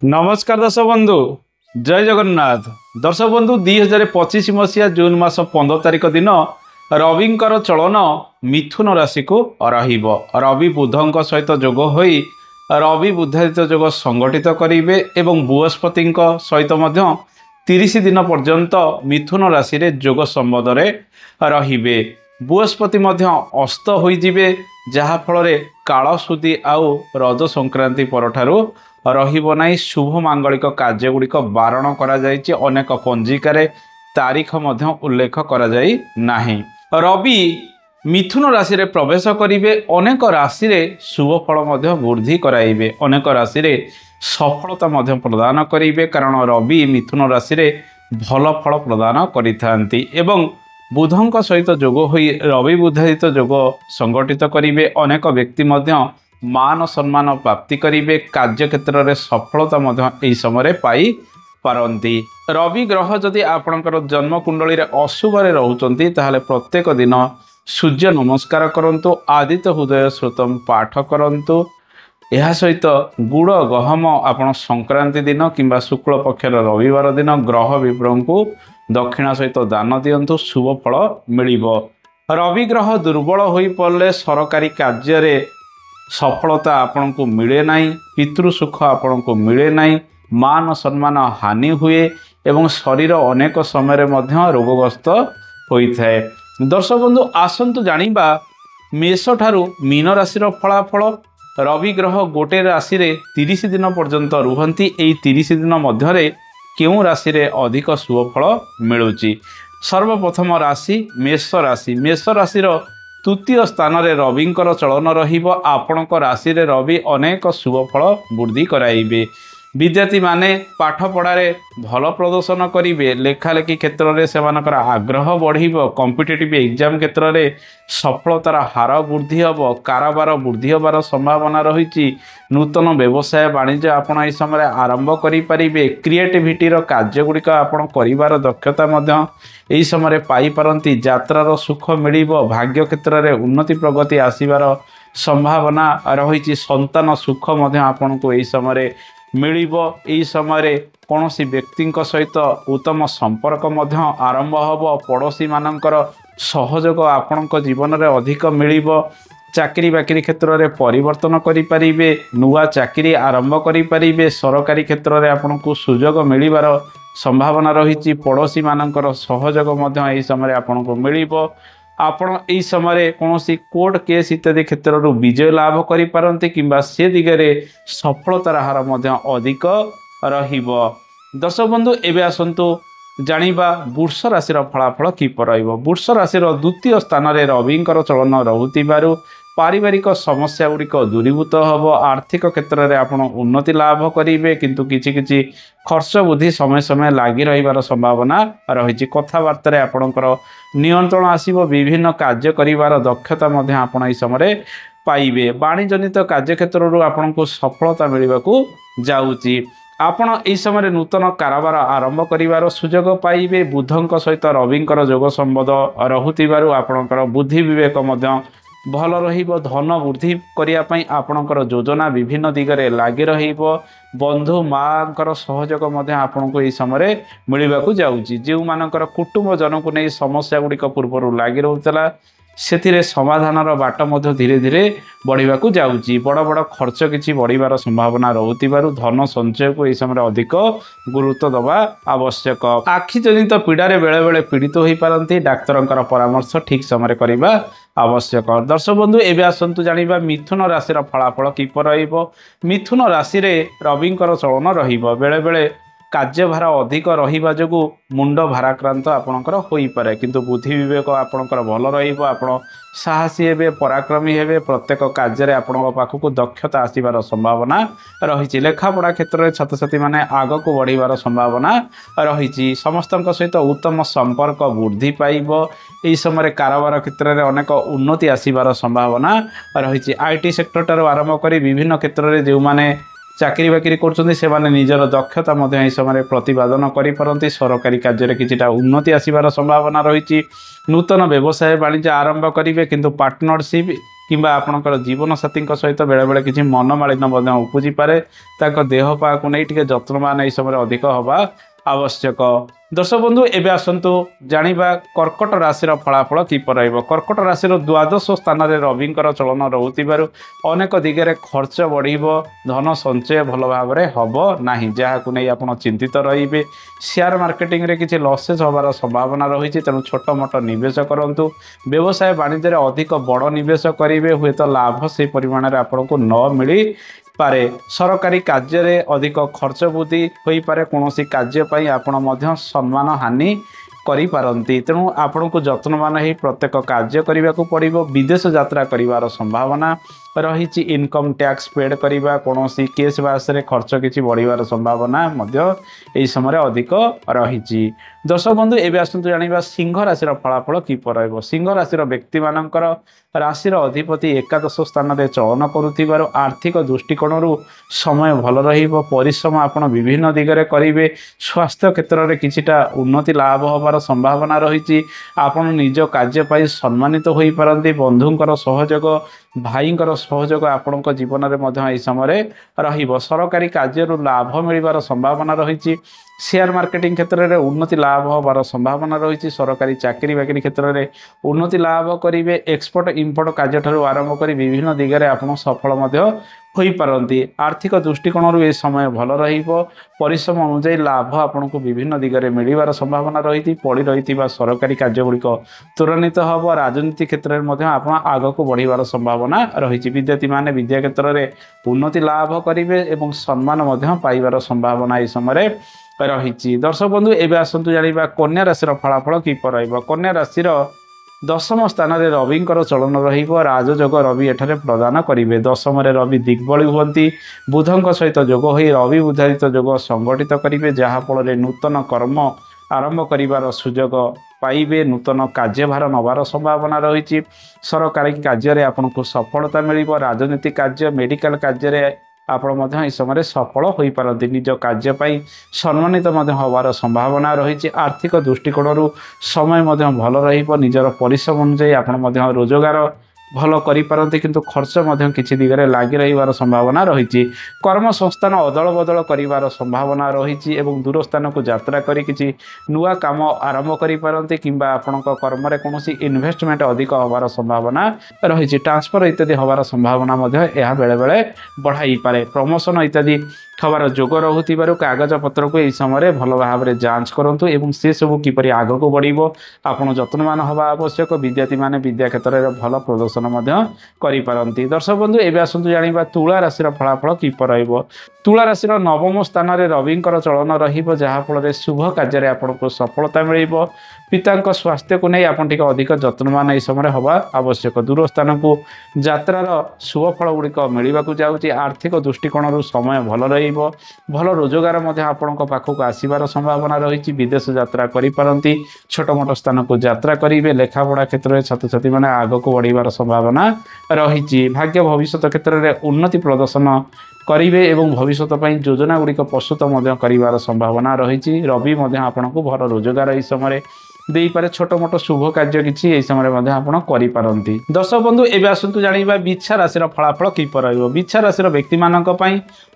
नमस्कार दर्शक बंधु जय जगन्नाथ। दर्शक बंधु 2025 मसीहा जून मास 15 तारिख दिन रविंकर चलन मिथुन राशि को रहिबो। रवि बुधंक सहित जोग होई रवि बुधादित्य जोग संगठित करिवे एवं बृहस्पति सहित 30 दिन पर्यंत मिथुन राशि रे जोग संबंध रे रहिबे। बृहस्पति अस्त होइजिबे जहा फल काल सुधी आउ रज संक्रांति परठारु रहिबो नाही। शुभ मांगलिक कार्यगुड़िक बारण करा जायछि। अनेक पंजिकारे तारीख मध्य उल्लेख करा जाई नाही। रवि मिथुन राशि रे प्रवेश करिवे। अनेक राशि रे शुभ फल मध्य वृद्धि कराइबे। अनेक राशि रे सफलता मध्य प्रदान करिवे कारण रवि मिथुन राशि रे भल फल प्रदान करिथांती एवं बुधंक सहित जोग होई रवि बुधादित्य जोग संगठित करिवे। अनेक व्यक्ति मध्य मान सम्मान प्राप्ति करिवे। कार्य क्षेत्र में सफलता एही समय पाई पारंती। रवि ग्रह जदि आपणकर जन्म कुंडली रे अशुभ रे रहउचंती ताहले प्रत्येक दिन सूर्य नमस्कार करंतु, आदित्य हृदय श्रोतम पाठ करंतु। यह सहित गुड़ गहम आपण संक्रांति दिन किंबा शुक्ल पक्षर रविवार दिन ग्रह विभ्रम को दक्षिणा सहित दान दियंतु, शुभ फल मिलिबो। रवि ग्रह दुर्बल होई पड़ले सरकारी कार्य रे सफलता आपण को मिले नहीं, पितृ सुख आपण को मिले नहीं, मान सम्मान हानि हुए एवं शरीर अनेक समय मध्य रोगग्रस्त होता है। दर्शक बंधु आसंतु जानिबा मेष ठारू मीन राशि फलाफल। रवि ग्रह गोटे राशि रे 30 दिन पर्यंत रुहंती। एई 30 दिन मध्य केउं राशि रे अधिक शुभ फल मिलुची? सर्वप्रथम राशि मेष राशि। मेष राशि तृतीय स्थान रे रविंकर चलन रहिबो। आपणक राशि रे रवि अनेक शुभ फल वृद्धि कराइबे। विद्यार्थी माने पाठ पढ़ारे भल प्रदर्शन करिवे। लेखालेखी क्षेत्र में सेमानकर आग्रह बढ़िबो। कॉम्पिटिटिव एग्जाम क्षेत्र में सफलतार हार वृद्धि हबो। कारोबार वृद्धि होबार संभावना रही। नूतन व्यवसाय वाणिज्य आपण एही समय आरंभ करि परिबे। क्रिएटिविटी रो कार्यगुड़िक आपण करिवार दक्षता मध्य एही समय पाई पारंती। यात्रार सुख मिलिबो। भाग्य क्षेत्र में उन्नति प्रगति आसीबार संभावना रही। संतान सुख मध्य आपण को एही समय मिलिबो। एही समय कौनसी व्यक्ति सहित उत्तम संपर्क मध्य आरंभ हबो। पड़ोशी मानकर सहयोग आपण जीवन में अधिक मिलिबो। चाकरी बाकरी क्षेत्र में परिवर्तन करि परिबे। नुआ चाकरी आरंभ करि परिबे। सरकारी क्षेत्र में आपण को सुयोग मिलिबार संभावना रही। पड़ोशी मानकर सहयोग मध्य एही समय आपण को मिलिबो। आपण एही समय कौनसी कोर्ट केस इत्यादि क्षेत्र विजय लाभ करि पारंती किंबा से दिगरे सफलतार हार मध्य अधिक रहिबो। दर्शक बंधु एबे आसंतु जानिबा वृष राशि फलाफल किपर रहिबो। वृष राशि द्वितीय स्थान रे रविंकर चलन रहुतिबारु पारिवारिक समस्या गुड़िक दूरीभूत हम। आर्थिक क्षेत्र में आप उन्नति लाभ करेंगे किंतु किछि किछि खर्च बुद्धि समय समय लगी रहिबार संभावना रही। कथबार्ता आपणकर नियंत्रण आसीबो। विभिन्न कार्य करिवार दक्षता मध्य आपण एही समय पाइबे। वाणिज्यजनित कार्य क्षेत्र आपन को सफलता मिलवा को जाउची। आपण एही समय नूतन कारोबार आरंभ करिवार सुयोग पाइबे। बुधंक सहित रविंकर जोग संबंध रहुतिबारु आपणकर बुद्धि विवेक मध्य भल रहिबो। धन वृद्धि करिया पई आपणकर योजना विभिन्न दिगरे लागि रहिबो। बंधु मांकर सहयोग मध्य आपन को एही समय मिलवा को जाउची। जेउ मानकर कुटुंब जन को नै समस्या गुड़िक पूर्व लागि रहउतला सेथिरे समाधानर बाट मध्य धीरे धीरे बढ़िबा को जाउची। बड़ बड़ खर्च किछि बढ़िबार संभावना रहउतिबारु धन संचय को एही समय अधिक गुरुत्व दबा आवश्यक। आखि जनित पीड़ारे बेले बेले पीड़ित होई पारंती। डाक्तरंकर परामर्श ठीक समय करिबा आवश्यक। दर्शक बंधु एबे आसंतु जानिबा मिथुन राशि फलाफल किपर रहिबो। मिथुन राशि रे रविंकर चलन रहिबो। बेले बेले कार्यभार अधिक रहिबा जोगु मुंड भाराक्रांत आपणकर होई पारे किंतु बुद्धि विवेक आपणकर भल रहिबो। आपण साहसी हेबे, पराक्रमी हेबे। प्रत्येक कार्य रे आपणक पाखकु दक्षता आसीबार संभावना रही। लेखापढ़ा क्षेत्र में छात्र छात्री माने आग को बढ़िबार संभावना रही। समस्तक सहित उत्तम संपर्क वृद्धि पाइबो। एही समय कारोबार क्षेत्र में अनेक उन्नति आसीबार संभावना रही। आईटी सेक्टर ठारू आरंभ करी विभिन्न क्षेत्र में जो माने चाकरी बाकरी करछन्ती से माने निजर दक्षता मध्य एही समय प्रतिपादन करि परंती। सरकारी कार्य रे किछिटा उन्नति आसीबार संभावना रही। नूतन व्यवसाय वाणिज्य आरंभ करिवे किंतु पार्टनरशिप किंबा आपणकर जीवन साथी सहित बेले बेले किसी मनमालिन्य उपजी पारे देह पा को नहीं टिके जत्नवान यह समय अधिक हवा आवश्यक। दर्शक बंधु एवं आसतु जाना कर्कट राशि फलाफल किपर कर्कट राशि द्वादश स्थान में रवि चलन रोकबार अनेक दिगरे खर्च बढ़ धन संचय भल भाव में हम ना जहाँ को नहीं आप चिंतित रे शेयर मार्केटिंग रे किसी लसेस होबार संभावना रही तेणु छोट मोट निवेश करूँ व्यवसाय वाणिज्य अधिक बड़ निवेश करेंगे हुए तो लाभ से परिमाण में आपको न मिली पारे सरकारी कार्य रे अधिक खर्च वृद्धि हो पारे कौन कार्य आपण सम्मान हानि करी पारंती तेणु आपण को जत्नवान ही प्रत्येक कार्य करने को पड़ो विदेश यात्रा करिवार संभावना रही इनकम टैक्स पेड करवा कौन केस बास खर्च किसी बढ़िवार संभावना यही समय अधिक रही। दर्शक बंधु एवं आसतु जाना सिंह राशि फलाफल किपर सिंह राशि व्यक्ति मानकर राशि अधिपति एकादश स्थान में चलन करुथिबार आर्थिक दृष्टिकोण समय भल परिश्रम आप विभिन्न दिगरे करेंगे स्वास्थ्य क्षेत्र में किछिटा उन्नति लाभ होबार संभावना रही आपन निज कार्य सम्मानित हो पारती बंधुंकर सहयोग भाईंकर सहयोग आपण जीवन में समय सरकारी कार्य लाभ मिलबार संभावना रही शेयर मार्केटिंग क्षेत्र में उन्नति लाभ होबार संभावना रही सरकारी चाकरी बाकरी क्षेत्र में उन्नति लाभ करेंगे एक्सपोर्ट इम्पोर्ट कार्य ठारू आरंभ कर विभिन्न दिगरे आप सफल हो पारती आर्थिक दृष्टिकोण ये समय भल परिश्रम अनुजाई लाभ आपन को विभिन्न दिगरे मिलबार संभावना रही पड़ रही सरकारी कार्यगुड़िक त्वरान्वित हम राजनीति क्षेत्र में आप आग को बढ़िबार संभावना रही विद्यार्थी माने विद्या क्षेत्र में उन्नति लाभ करेंगे और सम्मान पाइबार संभावना इस समय रही। दर्शक बंधु एवं आसतु जाना कन्या राशि फलाफल किपर कन्या राशि दशम स्थान में रवि चलन राजयोग रवि एठारे प्रदान करेंगे दशम रवि दिग्बली हुंती बुधों सहित जोग हो रवि बुधारित जोग संगठित करेंगे जहाँफल नूतन कर्म आरंभ करिवार सुजोग पाइबे नूतन कार्यभार नवार संभावना रही सरकारी कार्य आपको सफलता मिल राजनीतिक कार्य मेडिकल कार्य आपण इस समय सफल हो पारती निज कार्य सम्मानित होबार संभावना रही आर्थिक दृष्टिकोण समय भल निजर परिश्रम अनुजाई आपण रोजगार भल करिपारती किंतु खर्च किसी दिगरे लगी रही संभावना रही कर्म संस्थान अदल बदल कर संभावना रही एवं दूर स्थान को यात्रा करी किसी नुआ काम आरंभ करिपारती किंबा आपण कर्म कौन इन्वेस्टमेंट अधिक होबार संभावना रही ट्रांसफर इत्यादि होबार संभावना यह बेले बेले बढ़ाई पारे प्रमोशन इत्यादि हबार जोग रोकबार कागज पत्र को यह समय भल भाव में जांच करूँ और से सब किपरि आग को बढ़ो आपड़ जत्नवान हवा आवश्यक विद्यार्थी माने विद्या क्षेत्र में भल प्रदर्शन करिपारती। दर्शक बंधु एवं आसतु जाना तुला राशि फलाफल किपर तुला राशि नवम स्थान में रवि चलन रहाँफल शुभ कार्य आपको सफलता मिल पिता स्वास्थ्य को नहीं आप अधिक जत्नवान यह समय हवा आवश्यक दूर स्थान को यात्रार शुभ फल गुड़िक मिलवाक जाऊँगी आर्थिक दृष्टिकोण समय भल भल रोजगार आपण पाखक आसबार संभावना रही विदेश यात्रा करिपारती छोट मोट स्थान को यात्रा करेंगे लेखापढ़ा क्षेत्र में छात्र छात्री मैंने आग को बढ़िबार संभावना रही भाग्य भविष्य क्षेत्र में उन्नति प्रदर्शन करेंगे एवं भविष्य योजना गुड़िक प्रस्तुत कर संभावना रही रवि आपण को भल रोजगार इस समय दे पारे छोट मोट शुभ कार्य किसी यही समय आप करिपारती। दर्शक बंधु एवं आसतु जाना बिछा राशि फलाफल किपर बिछा राशि व्यक्ति मानक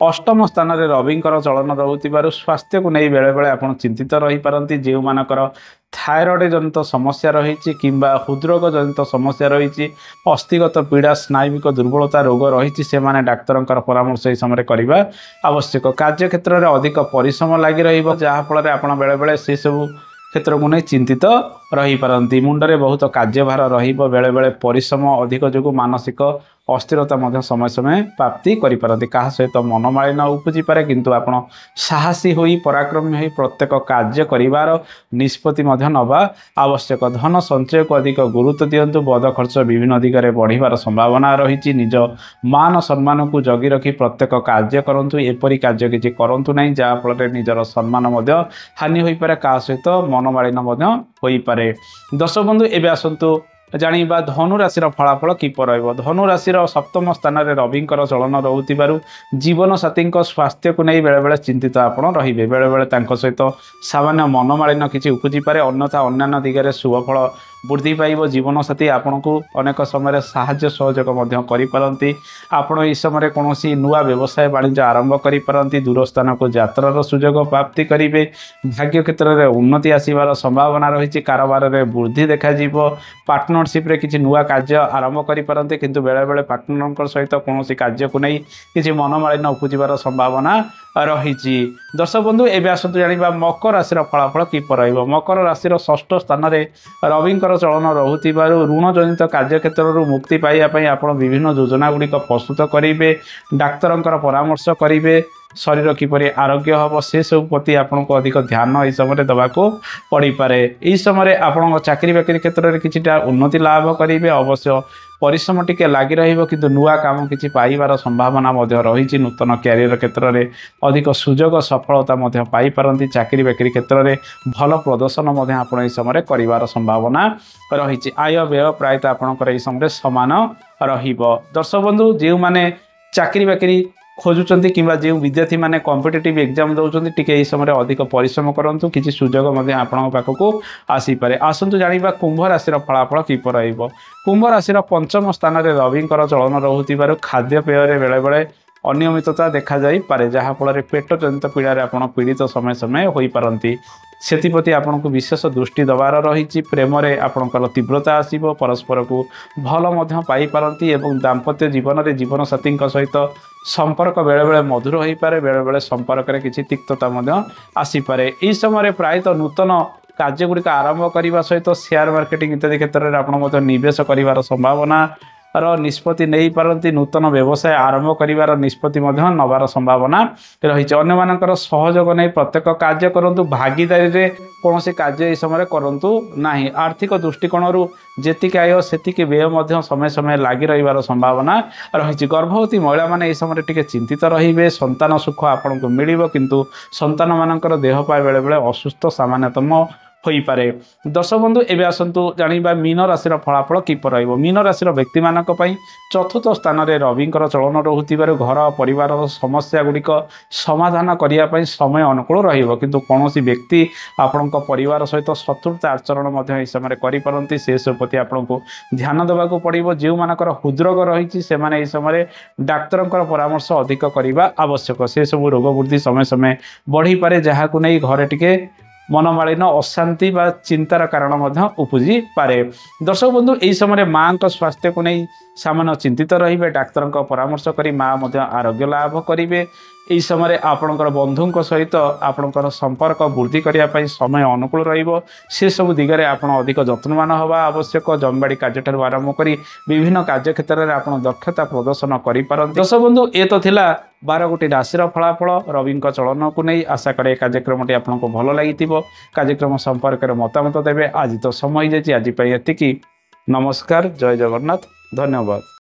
अष्टम स्थान में रवि चलन रोकबार स्वास्थ्य को नहीं बेले बेले आप चिंतित रही पारती जो मानकर थायरॉइड जनित समस्या रही किंबा हृदरोग जनित समस्या रही अस्थिगत पीड़ा स्नायुविक दुर्बलता रोग रही से माने डाक्तर परामर्श यह समय करने आवश्यक कार्य क्षेत्र में अधिक परिश्रम लगी रहाँफल आप बेले बेले से सब क्षेत्र को नहीं चिंतित रही पारती मुंडरे बहुत कार्यभार बेले बेले परिश्रम अधिक जो मानसिक अस्थिरता समय समय प्राप्ति करिपारती क्या सहित मनमालिन्य उपजी पारे किंतु आप साहसी हो पराक्रमी हो प्रत्येक कार्य करिवार निष्पत्ति नवा आवश्यक धन संचय को अधिक गुरुत्व दिंतु बद खर्च विभिन्न दिगरे बढ़िबार संभावना रही निज मान सम्मान को जगी रखी प्रत्येक कार्य करूँ एपरी कार्य किसी करूँ ना जहाँफल निजर सम्मान हानि हो पारे क्या सहित मनमालिन्य हो पारे। दर्शक बंधु एवं आसतु जाना धनु राशि फलाफल किपर धनु राशि सप्तम स्थान में रवि चलन रोकबार जीवन साथी स्वास्थ्य को नहीं बेले बेले चिंतित आप रे बेले बेले सहित सामान्य मनमालिन्य किसी उपजी पारे अन्यथा अन्य दिगरे शुभ फल ବୃଦ୍ଧି ପାଇବ। ଜୀବନସାଥୀ ଆପଣଙ୍କୁ ଅନେକ ସମୟରେ ସାହାଯ୍ୟ ସହଯୋଗ ମଧ୍ୟ କରିପାରନ୍ତି। ଆପଣ ଏହି ସମୟରେ କୌଣସି ନୂଆ ବ୍ୟବସାୟ ବାଣିଜ୍ୟ ଆରମ୍ଭ କରିପାରନ୍ତି। ଦୂର ସ୍ଥାନକୁ ଯାତ୍ରାର ସୁଯୋଗ ପ୍ରାପ୍ତି କରିବେ। ଭାଗ୍ୟ କ୍ଷେତ୍ରରେ ଉନ୍ନତି ଆସିବାର ସମ୍ଭାବନା ରହିଛି। କାରବାରରେ ବୃଦ୍ଧି ଦେଖାଯିବ। ପାର୍ଟନରସିପ୍ରେ କିଛି ନୂଆ କାର୍ଯ୍ୟ ଆରମ୍ଭ କରିପାରନ୍ତି, କିନ୍ତୁ ବେଳେବେଳେ ପାର୍ଟନରଙ୍କ ସହିତ କୌଣସି କାର୍ଯ୍ୟକୁ ନେଇ କିଛି ମନମାଳିନ୍ୟ ଉପୁଜିବାର ସମ୍ଭାବନା ରହିଛି। ଦର୍ଶକ ବନ୍ଧୁ, ଏବେ ଆସନ୍ତୁ ଜାଣିବା ମକର ରାଶିର ଫଳାଫଳ କିପରି ରହିବ। ମକର ରାଶିର ଷଷ୍ଠ ସ୍ଥାନରେ ରବିଙ୍କର ଚଳନ ରହୁଥିବାରୁ ଋଣ ଜନିତ କାର୍ଯ୍ୟକ୍ଷେତ୍ରରୁ ମୁକ୍ତି ପାଇବା ପାଇଁ ଆପଣ ବିଭିନ୍ନ ଯୋଜନା ଗୁଡ଼ିକ ପ୍ରସ୍ତୁତ କରିବେ। ଡାକ୍ତରଙ୍କର ପରାମର୍ଶ କରିବେ। ଶରୀର କିପରି ଆରୋଗ୍ୟ ହେବ ସେସବୁ ପ୍ରତି ଆପଣଙ୍କୁ ଅଧିକ ଧ୍ୟାନ ଏହି ସମୟରେ ଦେବାକୁ ପଡ଼ିପାରେ। ଏହି ସମୟରେ ଆପଣଙ୍କ ଚାକିରି ବାକିରି କ୍ଷେତ୍ରରେ କିଛିଟା ଉନ୍ନତି ଲାଭ କରିବେ। ଅବଶ୍ୟ ପରିଶ୍ରମ ଟିକେ ଲାଗି ରହିବ, କିନ୍ତୁ ନୂଆ କାମ କିଛି ପାଇବାର ସମ୍ଭାବନା ମଧ୍ୟ ରହିଛି। ନୂତନ କ୍ୟାରିୟର କ୍ଷେତ୍ରରେ ଅଧିକ ସୁଯୋଗ ସଫଳତା ମଧ୍ୟ ପାଇପାରନ୍ତି। ଚାକିରି ବାକିରି କ୍ଷେତ୍ରରେ ଭଲ ପ୍ରଦର୍ଶନ ମଧ୍ୟ ଆପଣ ଏହି ସମୟରେ କରିବାର ସମ୍ଭାବନା ରହିଛି। ଆୟ ବ୍ୟୟ ପ୍ରାୟତଃ ଆପଣଙ୍କର ଏହି ସମୟରେ ସମାନ ରହିବ। ଦର୍ଶକ ବନ୍ଧୁ, ଯେଉଁମାନେ ଚାକିରି ବାକିରି ଖୋଜୁଛନ୍ତି କିମ୍ବା ଯେଉଁ ବିଦ୍ୟାର୍ଥୀମାନେ କମ୍ପିଟେଟିଭ୍ ଏକ୍ଜାମ୍ ଦେଉଛନ୍ତି, ଟିକେ ଏହି ସମୟରେ ଅଧିକ ପରିଶ୍ରମ କରନ୍ତୁ। କିଛି ସୁଯୋଗ ମଧ୍ୟ ଆପଣଙ୍କ ପାଖକୁ ଆସିପାରେ। ଆସନ୍ତୁ ଜାଣିବା କୁମ୍ଭ ରାଶିର ଫଳାଫଳ କିପରି ରହିବ। କୁମ୍ଭ ରାଶିର ପଞ୍ଚମ ସ୍ଥାନରେ ରବିଙ୍କର ଚଳନ ରହୁଥିବାରୁ ଖାଦ୍ୟପେୟରେ ବେଳେବେଳେ ଅନିୟମିତତା ଦେଖାଯାଇପାରେ, ଯାହାଫଳରେ ପେଟ ଜନିତ ପୀଡ଼ାରେ ଆପଣ ପୀଡ଼ିତ ସମୟ ସମୟ ହୋଇପାରନ୍ତି। ସେଥିପ୍ରତି ଆପଣଙ୍କୁ ବିଶେଷ ଦୃଷ୍ଟି ଦେବାର ରହିଛି। ପ୍ରେମରେ ଆପଣଙ୍କର ତୀବ୍ରତା ଆସିବ। ପରସ୍ପରକୁ ଭଲ ମଧ୍ୟ ପାଇପାରନ୍ତି ଏବଂ ଦାମ୍ପତ୍ୟ ଜୀବନରେ ଜୀବନସାଥୀଙ୍କ ସହିତ ସମ୍ପର୍କ ବେଳେବେଳେ ମଧୁର ହୋଇପାରେ, ବେଳେବେଳେ ସମ୍ପର୍କରେ କିଛି ତିକ୍ତତା ମଧ୍ୟ ଆସିପାରେ। ଏହି ସମୟରେ ପ୍ରାୟତଃ ନୂତନ କାର୍ଯ୍ୟଗୁଡ଼ିକ ଆରମ୍ଭ କରିବା ସହିତ ସେୟାର ମାର୍କେଟିଂ ଇତ୍ୟାଦି କ୍ଷେତ୍ରରେ ଆପଣ ମଧ୍ୟ ନିବେଶ କରିବାର ସମ୍ଭାବନା ନିଷ୍ପତ୍ତି ନେଇପାରନ୍ତି। ନୂତନ ବ୍ୟବସାୟ ଆରମ୍ଭ କରିବାର ନିଷ୍ପତ୍ତି ମଧ୍ୟ ନେବାର ସମ୍ଭାବନା ରହିଛି। ଅନ୍ୟମାନଙ୍କର ସହଯୋଗ ନେଇ ପ୍ରତ୍ୟେକ କାର୍ଯ୍ୟ କରନ୍ତୁ। ଭାଗିଦାରୀରେ କୌଣସି କାର୍ଯ୍ୟ ଏହି ସମୟରେ କରନ୍ତୁ ନାହିଁ। ଆର୍ଥିକ ଦୃଷ୍ଟିକୋଣରୁ ଯେତିକି ଆୟ ସେତିକି ବ୍ୟୟ ମଧ୍ୟ ସମୟ ସମୟ ଲାଗି ରହିବାର ସମ୍ଭାବନା ରହିଛି। ଗର୍ଭବତୀ ମହିଳାମାନେ ଏହି ସମୟରେ ଟିକେ ଚିନ୍ତିତ ରହିବେ। ସନ୍ତାନ ସୁଖ ଆପଣଙ୍କୁ ମିଳିବ, କିନ୍ତୁ ସନ୍ତାନମାନଙ୍କର ଦେହ ପାଇଁ ବେଳେବେଳେ ଅସୁସ୍ଥ ସାମାନ୍ୟତମ ହୋଇପାରେ। ଦର୍ଶକ ବନ୍ଧୁ, ଏବେ ଆସନ୍ତୁ ଜାଣିବା ମୀନ ରାଶିର ଫଳାଫଳ କିପରି ରହିବ। ମୀନ ରାଶିର ବ୍ୟକ୍ତିମାନଙ୍କ ପାଇଁ ଚତୁର୍ଥ ସ୍ଥାନରେ ରବିଙ୍କର ଚଳନ ରହୁଥିବାରୁ ଘର ପରିବାରର ସମସ୍ୟା ଗୁଡ଼ିକ ସମାଧାନ କରିବା ପାଇଁ ସମୟ ଅନୁକୂଳ ରହିବ, କିନ୍ତୁ କୌଣସି ବ୍ୟକ୍ତି ଆପଣଙ୍କ ପରିବାର ସହିତ ଶତ୍ରୁତା ଆଚରଣ ମଧ୍ୟ ଏହି ସମୟରେ କରିପାରନ୍ତି। ସେସବୁ ପ୍ରତି ଆପଣଙ୍କୁ ଧ୍ୟାନ ଦେବାକୁ ପଡ଼ିବ। ଯେଉଁମାନଙ୍କର ହୃଦରୋଗ ରହିଛି ସେମାନେ ଏହି ସମୟରେ ଡାକ୍ତରଙ୍କର ପରାମର୍ଶ ଅଧିକ କରିବା ଆବଶ୍ୟକ। ସେସବୁ ରୋଗ ବୃଦ୍ଧି ସମୟ ସମୟ ବଢ଼ିପାରେ, ଯାହାକୁ ନେଇ ଘରେ ଟିକେ ମନମାଳିନ୍ୟ ଅଶାନ୍ତି ବା ଚିନ୍ତାର କାରଣ ମଧ୍ୟ ଉପୁଜିପାରେ। ଦର୍ଶକ ବନ୍ଧୁ, ଏହି ସମୟରେ ମାଆଙ୍କ ସ୍ୱାସ୍ଥ୍ୟକୁ ନେଇ ସାମାନ୍ୟ ଚିନ୍ତିତ ରହିବେ। ଡାକ୍ତରଙ୍କ ପରାମର୍ଶ କରି ମାଆ ମଧ୍ୟ ଆରୋଗ୍ୟ ଲାଭ କରିବେ। ଏହି ସମୟରେ ଆପଣଙ୍କର ବନ୍ଧୁଙ୍କ ସହିତ ଆପଣଙ୍କର ସମ୍ପର୍କ ବୃଦ୍ଧି କରିବା ପାଇଁ ସମୟ ଅନୁକୂଳ ରହିବ। ସେସବୁ ଦିଗରେ ଆପଣ ଅଧିକ ଯତ୍ନବାନ ହେବା ଆବଶ୍ୟକ। ଜମିବାଡ଼ି କାର୍ଯ୍ୟଠାରୁ ଆରମ୍ଭ କରି ବିଭିନ୍ନ କାର୍ଯ୍ୟକ୍ଷେତ୍ରରେ ଆପଣ ଦକ୍ଷତା ପ୍ରଦର୍ଶନ କରିପାରନ୍ତି। ଦର୍ଶକ ବନ୍ଧୁ, ଏ ତ ଥିଲା 12ଗୋଟି ରାଶିର ଫଳାଫଳ ରବିଙ୍କ ଚଳନକୁ ନେଇ। ଆଶା କରେ ଏ କାର୍ଯ୍ୟକ୍ରମଟି ଆପଣଙ୍କୁ ଭଲ ଲାଗିଥିବ। କାର୍ଯ୍ୟକ୍ରମ ସମ୍ପର୍କରେ ମତାମତ ଦେବେ। ଆଜି ତ ସମୟ ହେଇଯାଇଛି, ଆଜି ପାଇଁ ଏତିକି। ନମସ୍କାର, ଜୟ ଜଗନ୍ନାଥ, ଧନ୍ୟବାଦ।